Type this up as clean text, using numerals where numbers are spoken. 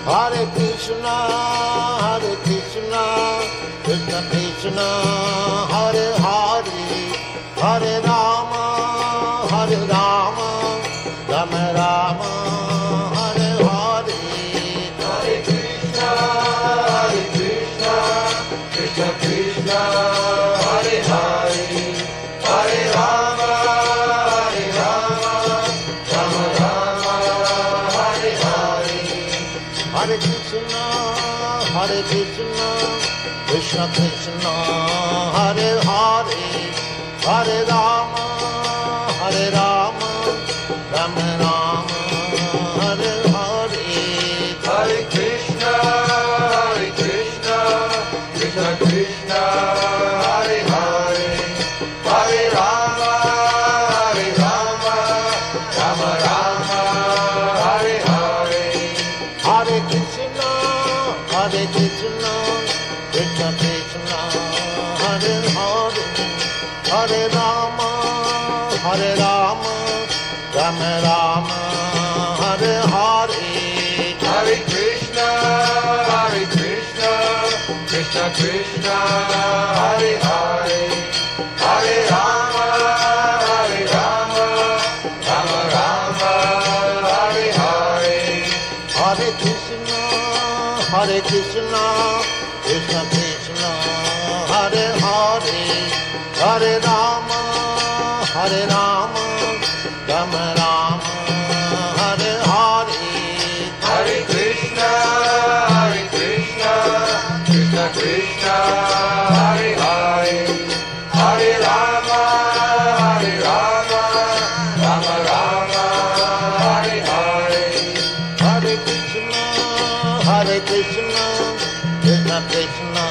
Hare Krishna, Krishna Krishna, Hare Hare, Hare Rama, Rama Rama, Hare Hare. Hare Krishna, Krishna Krishna, Hare Hare, Hare Rama, Rama Rama, Hare Hare. Hare Krishna, Krishna Krishna, Hare Hare, Hare Rama, Rama Rama, Hare Hare. Hare Krishna, Krishna Krishna, Hare Hare, Hare Rama, Rama Rama, Hare Hare. Hare Krishna, Krishna Krishna, Hare Hare, Hare Rama, Rama Rama, Hare Hare. Hare Krishna, Krishna Krishna, Hare Hare, Hare Rama, Rama Rama, Hare Hare. Hare Krishna, Krishna Krishna, Hare Hare, Hare Rama, Rama Rama, Hare Hare. Hare Krishna, Krishna Krishna, Hare Hare, Hare Rama, Rama Rama, Hare Hare. Hare Krishna, Krishna Krishna,